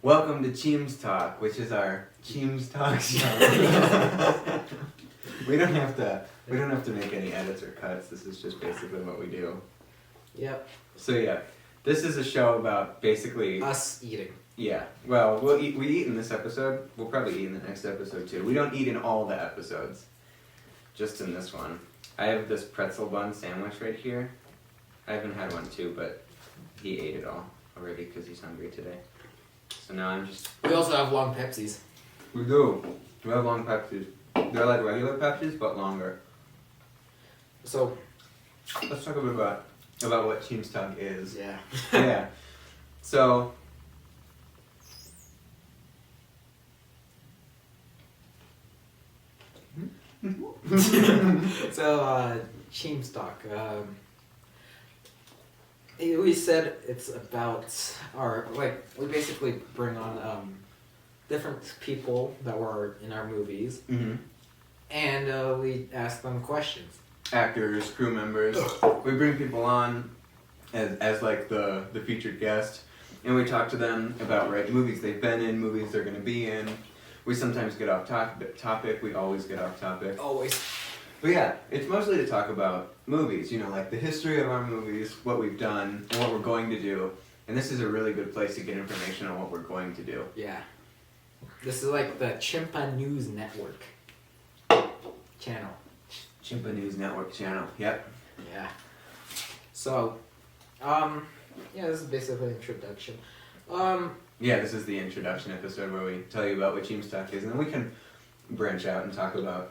Welcome to Cheems Talk, which is our Cheems Talk show. We don't have to make any edits or cuts. This is just basically what we do. Yep. So yeah, this is a show about basically us eating. Yeah. Well, we eat in this episode. We'll probably eat in the next episode too. We don't eat in all the episodes. Just in this one. I have this pretzel bun sandwich right here. I haven't had one too, but he ate it all already because he's hungry today. So now I'm just... We also have long Pepsis. We do. We have long Pepsis. They're like regular Pepsis, but longer. So... Let's talk a bit about what Cheems Talk is. Yeah. Yeah. So... Cheems Talk. We said it's about we basically bring on different people that were in our movies, and we ask them questions. Actors, crew members. We bring people on as like the featured guest, and we talk to them about movies they've been in, movies they're going to be in. We sometimes get off topic. We always get off topic. Always. But yeah, it's mostly to talk about movies, like the history of our movies, what we've done, and what we're going to do. And this is a really good place to get information on what we're going to do. Yeah. This is like the Chimpanzee Network channel. Chimpanzee Network channel, yep. Yeah. So, this is basically an introduction. Yeah, this is the introduction episode where we tell you about what Cheems Talk is, and then we can branch out and talk about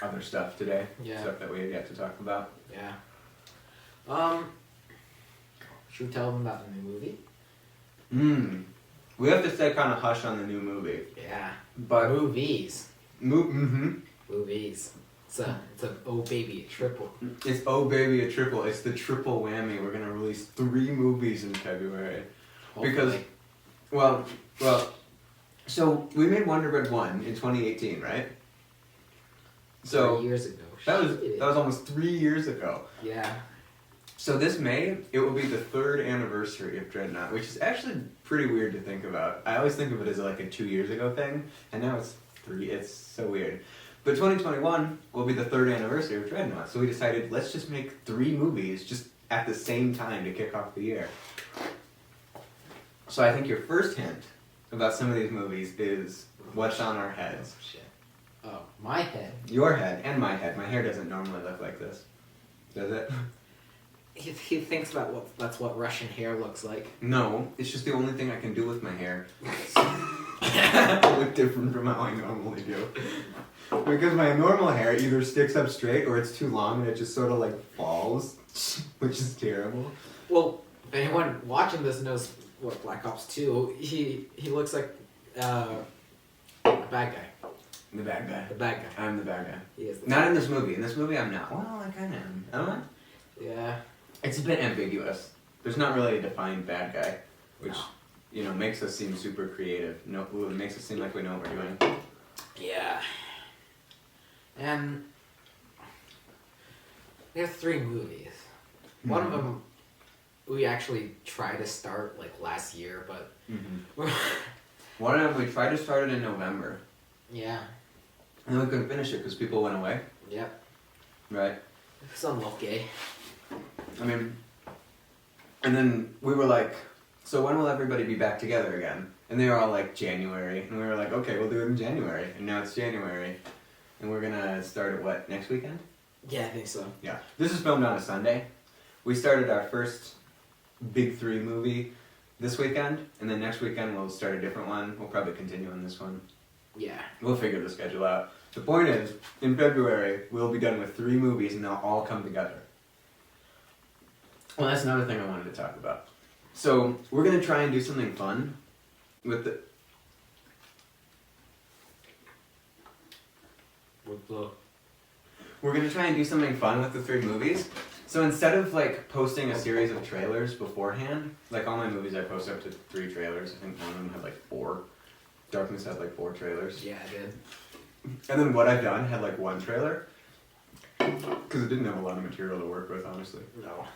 other stuff today. Yeah. Stuff that we have yet to talk about. Yeah. Should we tell them about the new movie? We have to stay kind of hush on the new movie. Yeah. But movies. Movies. It's a oh baby, a triple. It's oh baby, a triple. It's the triple whammy. We're gonna release 3 movies in February. Hopefully. Because, well, so we made Wonder Bread 1 in 2018, right? So 3 years ago. That was almost 3 years ago. Yeah. So this May, it will be the 3rd anniversary of Dreadnought, which is actually pretty weird to think about. I always think of it as like a 2 years ago thing, and now it's 3. It's so weird. But 2021 will be the 3rd anniversary of Dreadnought, so we decided let's just make 3 movies just at the same time to kick off the year. So I think your first hint about some of these movies is what's on our heads. Oh, shit. Oh, my head. Your head and my head. My hair doesn't normally look like this. Does it? He thinks that's what Russian hair looks like. No, it's just the only thing I can do with my hair. It look different from how I normally do. Because my normal hair either sticks up straight or it's too long and it just sort of like falls, which is terrible. Well, if anyone watching this knows what Black Ops 2, he looks like a bad guy. The bad guy. The bad guy. I'm the bad guy. He is the Not bad in this movie. In this movie, I'm not. Well, I kind of am. Am I? Yeah. It's a bit ambiguous. There's not really a defined bad guy, which, makes us seem super creative. No, it makes us seem like we know what we're doing. Yeah. And we have 3 movies. One of them we actually tried to start last year, but one of them we tried to start it in November. Yeah. And then we couldn't finish it because people went away. Yep. Right. It's unlucky. And then we were like, so when will everybody be back together again? And they were all like, January. And we were like, okay, we'll do it in January. And now it's January. And we're gonna start at what, next weekend? Yeah, I think so. Yeah. This is filmed on a Sunday. We started our first big 3 movie this weekend. And then next weekend we'll start a different one. We'll probably continue on this one. Yeah. We'll figure the schedule out. The point is, in February, we'll be done with 3 movies and they'll all come together. Well, that's another thing I wanted to talk about. So, we're going to try and do something fun with the... We're going to try and do something fun with the 3 movies. So instead of posting a series of trailers beforehand, all my movies I post up to 3 trailers. I think one of them had 4. Darkness had 4 trailers. Yeah, I did. And then What I've Done had 1 trailer. Because it didn't have a lot of material to work with, honestly. No.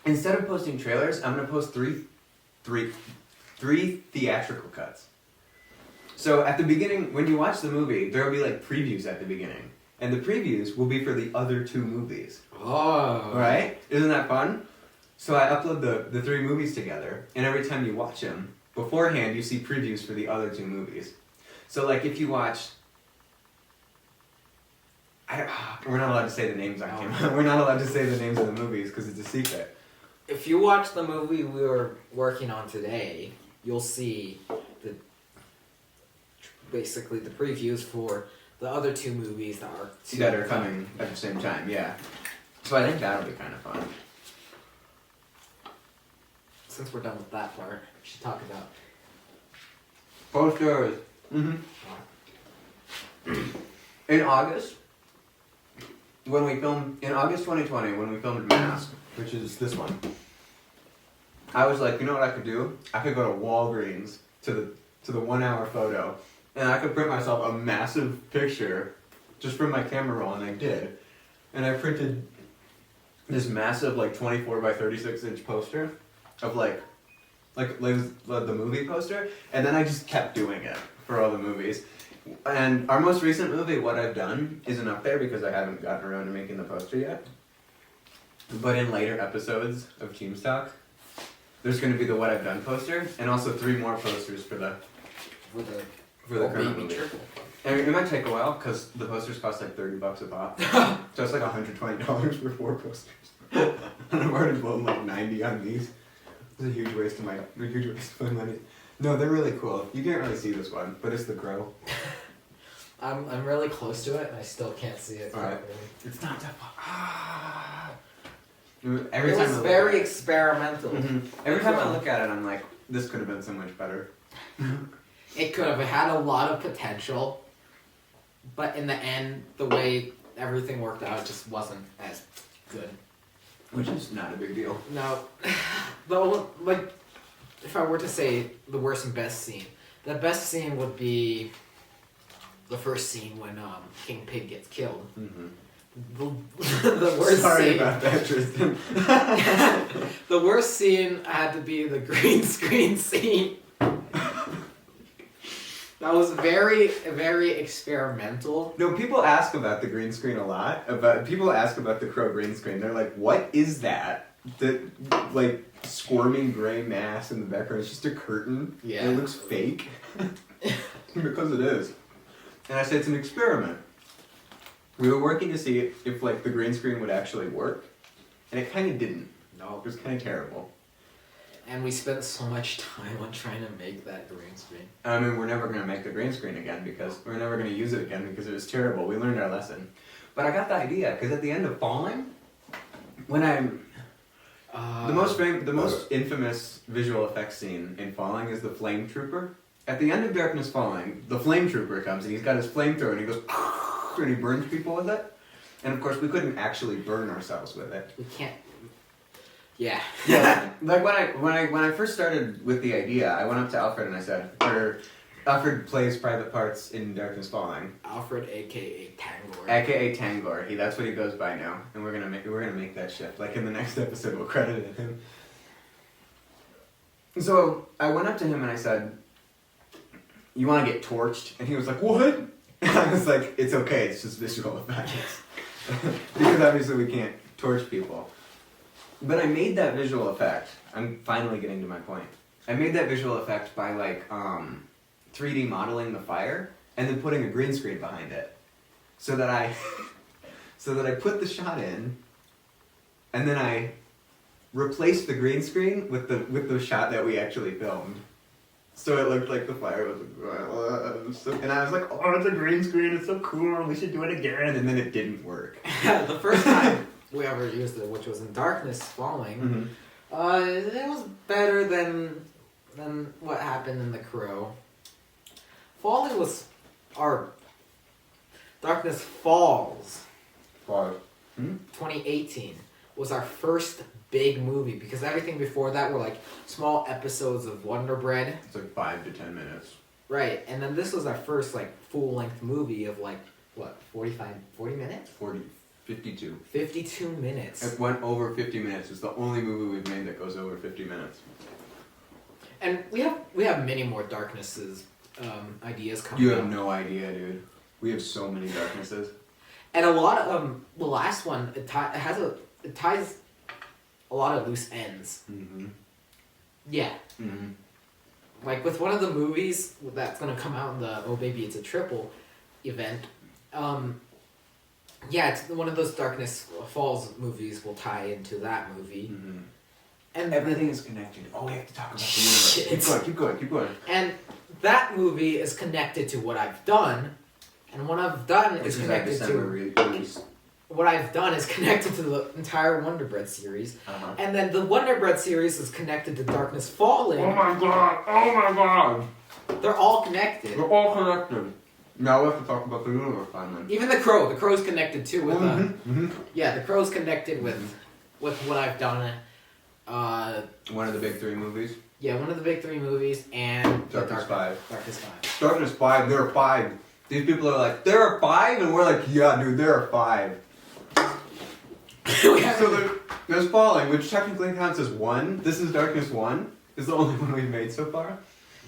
Instead of posting trailers, I'm going to post three 3 theatrical cuts. So at the beginning, when you watch the movie, there will be like previews at the beginning. And the previews will be for the other 2 movies. Oh. Right? Isn't that fun? So I upload the 3 movies together, and every time you watch them, beforehand you see previews for the other 2 movies. So like if you watch... we're not allowed to say the names on camera. We're not allowed to say the names of the movies because it's a secret. If you watch the movie we were working on today, you'll see basically the previews for the other 2 movies that are coming at the same time, yeah. So I think that'll be kind of fun. Since we're done with that part, we should talk about posters. Mm-hmm. In August 2020, when we filmed Mask, which is this one, I was like, you know what I could do? I could go to Walgreens to the 1 hour photo, and I could print myself a massive picture just from my camera roll, and I did. And I printed this massive like 24 by 36 inch poster of like the movie poster, and then I just kept doing it for all the movies. And our most recent movie, What I've Done, isn't up there because I haven't gotten around to making the poster yet. But in later episodes of Cheems Talk, there's going to be the What I've Done poster, and also 3 more posters for the current movie. Triple. And it might take a while because the posters cost like $30 a pop. So it's like $120 for 4 posters. And I've already blown like 90 on these. It's a huge waste of my money. No, they're really cool. You can't really see this one, but it's the crow. I'm really close to it, and I still can't see it. Alright. It's not that far. It was very experimental. Mm-hmm. Every time I look at it, I'm like, this could have been so much better. It could have. It had a lot of potential, but in the end, the way everything worked out, it just wasn't as good. Which is not a big deal. No, if I were to say the worst and best scene, the best scene would be the first scene when King Pig gets killed. Mm-hmm. The worst Sorry scene. about that, Tristan. The worst scene had to be the green screen scene. That was very, very experimental. No, people ask about the green screen a lot. People ask about the crow green screen. They're like, what is that? The like squirming gray mass in the background. It's just a curtain. Yeah. And it looks fake. Because it is. And I said it's an experiment. We were working to see if like the green screen would actually work. And it kind of didn't. No. It was kind of terrible. And we spent so much time on trying to make that green screen. I mean, we're never going to make the green screen again because we're never going to use it again because it was terrible. We learned our lesson. But I got the idea because at the end of Falling, when I'm... the most infamous visual effects scene in Falling is the Flame Trooper. At the end of Darkness Falling, the Flame Trooper comes and he's got his flamethrower and he goes... and he burns people with it. And of course, we couldn't actually burn ourselves with it. We can't... Yeah. Yeah. Like when I first started with the idea, I went up to Alfred and I said, Alfred plays private parts in Darkness Falling. Alfred, aka Tangor. AKA Tangor. That's what he goes by now, and we're gonna make that shift. Like in the next episode, we'll credit him. So I went up to him and I said, "You want to get torched?" And he was like, "What?" And I was like, "It's okay. It's just visual effects." Because obviously we can't torch people. But I made that visual effect. I'm finally getting to my point. I made that visual effect by like 3D modeling the fire and then putting a green screen behind it, so that I put the shot in, and then I replaced the green screen with the shot that we actually filmed. So it looked like the fire was like, and I was like, oh, it's a green screen. It's so cool. We should do it again. And then it didn't work. The first time we ever used it, which was in Darkness Falling, it was better than what happened in The Crow. Falling was our Darkness Falls. 2018 was our first big movie because everything before that were like small episodes of Wonder Bread. It's like 5 to 10 minutes. Right, and then this was our first like full-length movie of like what, 40 minutes? 52. 52 minutes. It went over 50 minutes. It's the only movie we've made that goes over 50 minutes. And we have many more Darknesses ideas coming. You have up. no idea, dude. We have so many Darknesses. And a lot of the last one it ties a lot of loose ends. Mm-hmm. Yeah. Mm-hmm. Like with one of the movies that's gonna come out in the Oh Baby It's a Triple event. Yeah, it's one of those Darkness Falls movies will tie into that movie. Mm-hmm. And everything is connected. Oh, we have to talk about the universe. Keep going. And that movie is connected to what I've done, and what I've done is connected to release. what I've done is connected to the entire Wonder Bread series, and then the Wonder Bread series is connected to Darkness Falling. Oh my god! They're all connected. They're all connected. Now we have to talk about the universe finally. Even the Crow. The Crow's connected too with Mm-hmm. yeah, the Crow's connected with what I've done. One of the big three movies. Yeah, one of the big three movies, and Darkness 5. Darkness 5. Darkness 5. There are 5. These people are like, there are 5, and we're like, yeah, dude, there are 5. So there's Falling, which technically counts as 1. This is Darkness 1. This is the only one we've made so far.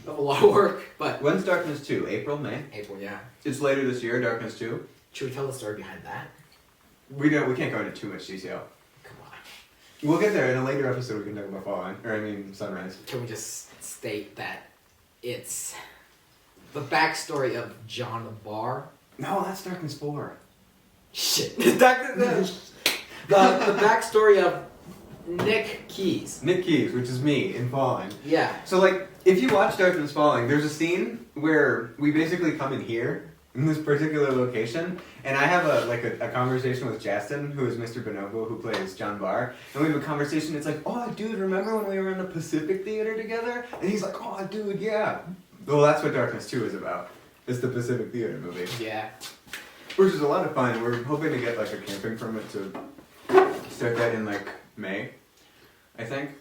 A lot of work, but when's Darkness 2? April, May? April, yeah. It's later this year, Darkness 2. Should we tell the story behind that? We can't go into too much detail. Come on. We'll get there in a later episode. We can talk about Falling, Sunrise. Can we just state that it's the backstory of John Barr? No, that's Darkness 4. Shit. the backstory of Nick Keys. Nick Keys, which is me in Falling. Yeah. So, like, if you watch Darkness Falling, there's a scene where we basically come in here, in this particular location, and I have a conversation with Justin, who is Mr. Bonobo, who plays John Barr, and we have a conversation. It's like, oh, dude, remember when we were in the Pacific Theater together? And he's like, oh, dude, yeah. Well, that's what Darkness 2 is about. It's the Pacific Theater movie. Yeah. Which is a lot of fun. We're hoping to get, like, a camping permit to start that in, like, May, I think.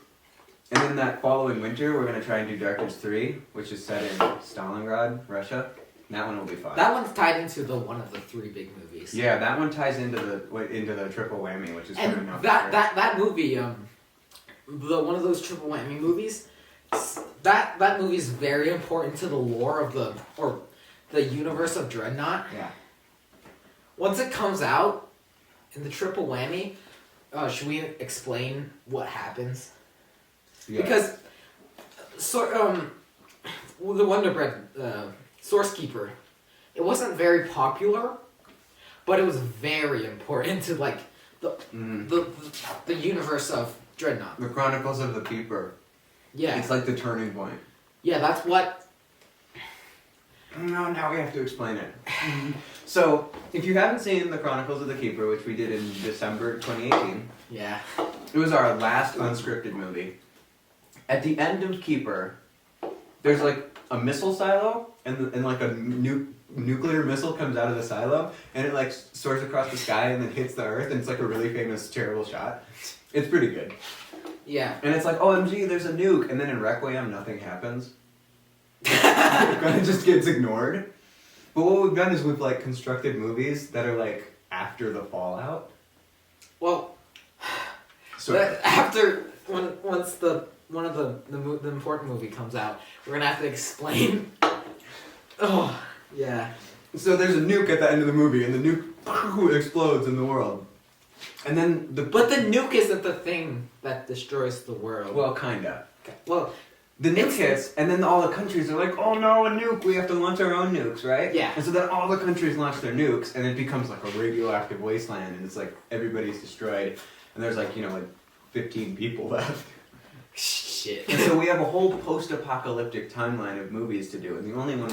And then that following winter, we're going to try and do Darkness 3, which is set in Stalingrad, Russia. And that one will be fun. That one's tied into one of the 3 big movies. Yeah, that one ties into the Triple Whammy, which is coming out. That movie, one of those Triple Whammy movies, that movie is very important to the lore of the universe of Dreadnought. Yeah. Once it comes out in the Triple Whammy, should we explain what happens? Yeah. Because the Wonder Bread Source Keeper, it wasn't very popular, but it was very important to like the universe of Dreadnought. The Chronicles of the Keeper. Yeah. It's like the turning point. Yeah, that's what. No, now we have to explain it. So, if you haven't seen the Chronicles of the Keeper, which we did in December 2018, Yeah. it was our last unscripted movie. At the end of Keeper, there's like a missile silo, and like a nuclear missile comes out of the silo, and it like soars across the sky and then hits the earth, and it's like a really famous, terrible shot. It's pretty good. Yeah. And it's like, OMG, there's a nuke, and then in Requiem, nothing happens. It kind of just gets ignored. But what we've done is we've like constructed movies that are like after the fallout. Well, So after once one of the important movie comes out, we're gonna have to explain. Oh yeah. So there's a nuke at the end of the movie, and the nuke explodes in the world. And then But the nuke isn't the thing that destroys the world. Well, kinda. Well, The nuke hits, and then all the countries are like, oh no, a nuke, we have to launch our own nukes, right? Yeah. And so then all the countries launch their nukes, and it becomes like a radioactive wasteland, and it's like everybody's destroyed, and there's like, 15 people left. Shit. And so we have a whole post-apocalyptic timeline of movies to do, and the only one...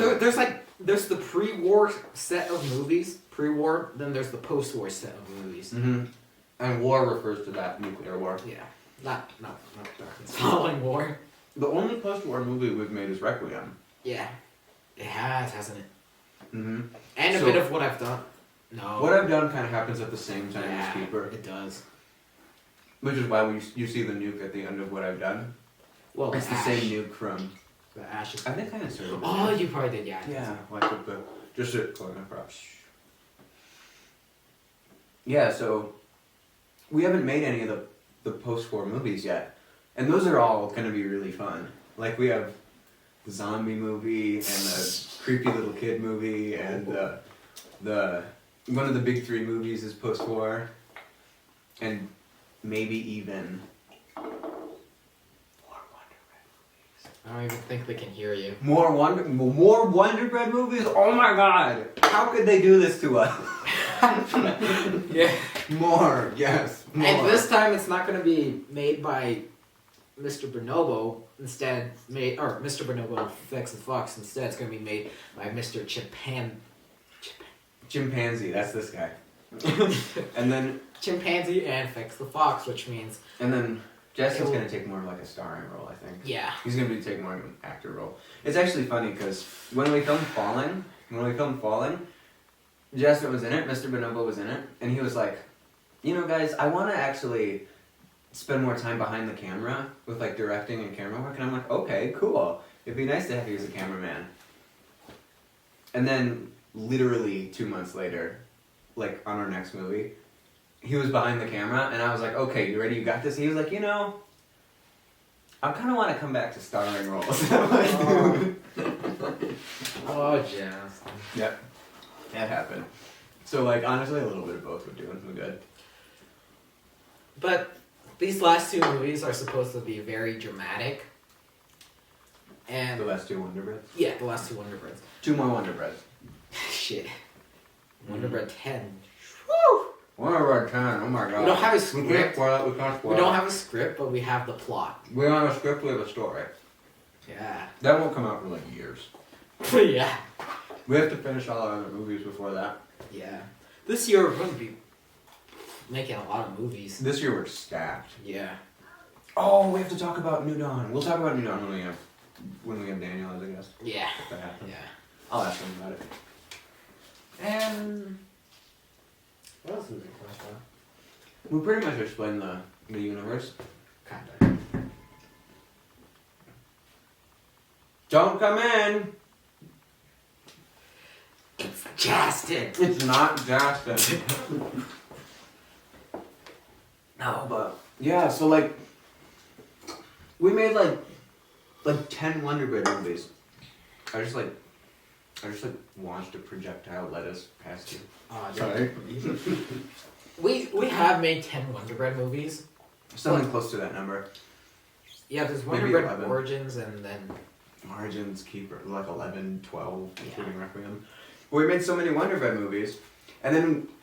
There's the pre-war set of movies, pre-war, then there's the post-war set of movies. Mm-hmm. And war refers to that, nuclear war. Yeah. Not Darkness Falling War. The only post-war movie we've made is Requiem. Yeah. It has, hasn't it? Mm-hmm. And a bit of What I've Done. No. What I've Done kind of happens at the same time as Keeper. It does. Which is why you see the nuke at the end of What I've Done. Well, it's the same nuke from... The Ashes. I think I inserted it. Oh, you probably did, yeah. Yeah, like with the... Just it going across. Yeah, so... We haven't made any of the post-war movies yet. And those are all going to be really fun. Like we have the zombie movie and the creepy little kid movie and the one of the big three movies is post-war, and maybe even more Wonder Bread movies. I don't even think they can hear you. More Wonder Bread movies? Oh my god! How could they do this to us? Yeah. More, yes. More. And this time it's not going to be made by Mr. Bonobo. Instead, Mr. Bonobo and Fex the Fox. Instead, it's going to be made by Mr. Chimpanzee, that's this guy. And then Chimpanzee and Fex the Fox, which means... And then Justin's going to take more of like a starring role, I think. Yeah. He's going to be taking more of an actor role. It's actually funny because when we filmed Falling, Justin was in it, Mr. Bonobo was in it, and he was like, you know guys, I want to actually spend more time behind the camera with like directing and camera work, and I'm like, okay, cool. It'd be nice to have you as a cameraman. And then literally 2 months later, like on our next movie, he was behind the camera, and I was like, okay, you ready? You got this? He was like, you know, I kind of want to come back to starring roles. Oh, Jess. Yep, that happened. So like, honestly, a little bit of both we're doing. We're good. But these last two movies are supposed to be very dramatic. And The last two Wonder Breads? yeah, the last two Wonder Breads. 2 more Wonder Breads. Shit. Wonder Bread 10. Woo! Wonder Bread 10, oh my god. We don't have a We can't script. spoil it, we can't spoil We it. don't have a script, but we have the plot. We don't have a script, we have a story. Yeah. That won't come out for like years. Yeah. We have to finish all our other movies before that. Yeah. This year we're going to be making a lot of movies. This year we're stacked. Yeah. Oh, we have to talk about New Dawn. We'll talk about New Dawn when we have Daniel as a guest. Yeah. If that happens. Yeah. I'll ask him about it. And what else is we talk about? We pretty much explained the universe. Kinda. Don't come in! It's Justin. It's not Justin. No, but yeah, so like we made like 10 Wonder Bread movies. I just launched a projectile lettuce past you. Sorry. We have made 10 Wonder Bread movies. Something close to that number. Yeah, there's Wonder Maybe Bread 11. Origins and then Origins, Keeper, like 11, 12, including Requiem. We made so many Wonder Bread movies, and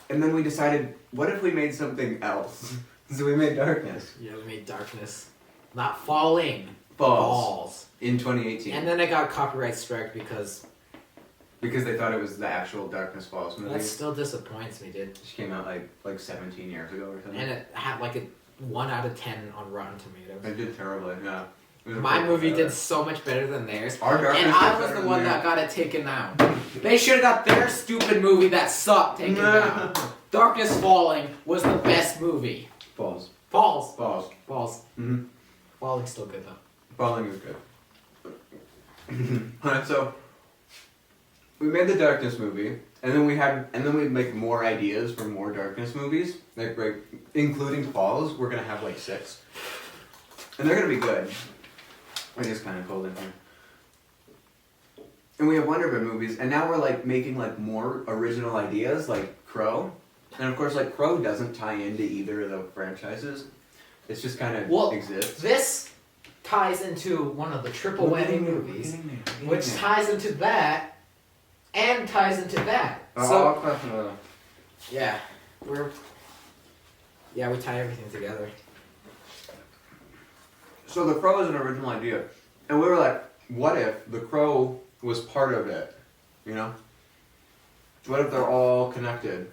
then we decided, what if we made something else? So we made Darkness. yeah, we made Darkness. Not Falling. Falls. In 2018. And then it got copyright struck because Because they thought it was the actual Darkness Falls movie. that still disappoints me, dude. Which came out like 17 years ago or something. And it had like a 1 out of 10 on Rotten Tomatoes. It did terribly, yeah. It was My a movie better. did so much better than theirs. Our Darkness And I was better the than one theirs. that got it taken down. They should have got their stupid movie that sucked taken down. Darkness Falling was the best movie. Falls. Falls. Falls. Falls. Mm-hmm. Falling's still good though. Falling is good. Alright, so we made the Darkness movie, and then we make more ideas for more Darkness movies, like including Falls. We're gonna have like 6, and they're gonna be good. It is kind of cold in here. And we have Wonder Bread movies, and now we're like making like more original ideas, like Crow, and of course like Crow doesn't tie into either of the franchises. It's just kind of exists. This ties into one of the Triple Whammy movies, which ties into that, and ties into that. So yeah, we tie everything together. So The Crow is an original idea. And we were like, what if The Crow was part of it? You know? What if they're all connected?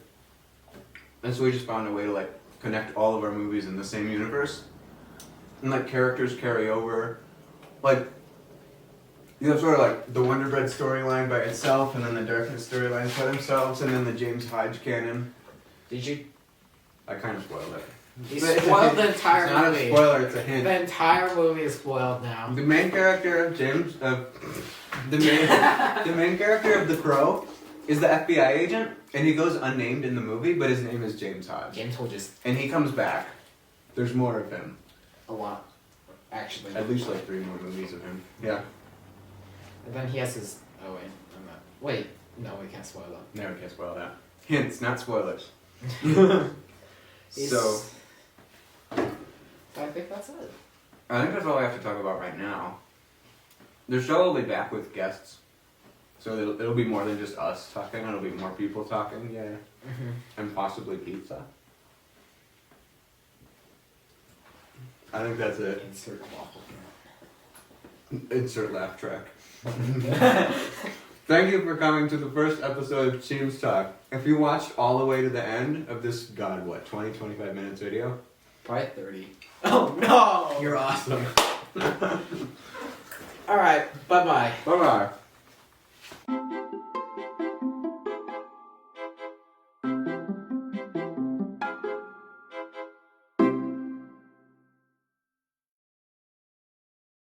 And so we just found a way to like connect all of our movies in the same universe. And like characters carry over. Like, you have sort of like the Wonder Bread storyline by itself, and then the Darkness storylines by themselves, and then the James Hodge canon. Did you? I kind of spoiled it. You spoiled the entire It's not movie. a spoiler, it's a hint. The entire movie is spoiled now. The main character of the main character of The Crow is the FBI agent, and he goes unnamed in the movie, but his name is James Hodge. James will just And he comes back. There's more of him. a lot. actually. At least like 3 more movies of him. Yeah. And then he has his. Oh wait, I'm not. Wait, no, we can't spoil that. No, we can't spoil that. Hints, not spoilers. He's- So, I think that's it. I think that's all I have to talk about right now. The show will be back with guests. So it'll be more than just us talking, it'll be more people talking, yeah. Mm-hmm. And possibly pizza. I think that's it. Insert waffle. Insert laugh track. Thank you for coming to the first episode of Cheems Talk. If you watched all the way to the end of this, 25 minutes video? Probably 30. Oh no! You're awesome. Alright, bye bye. Bye bye.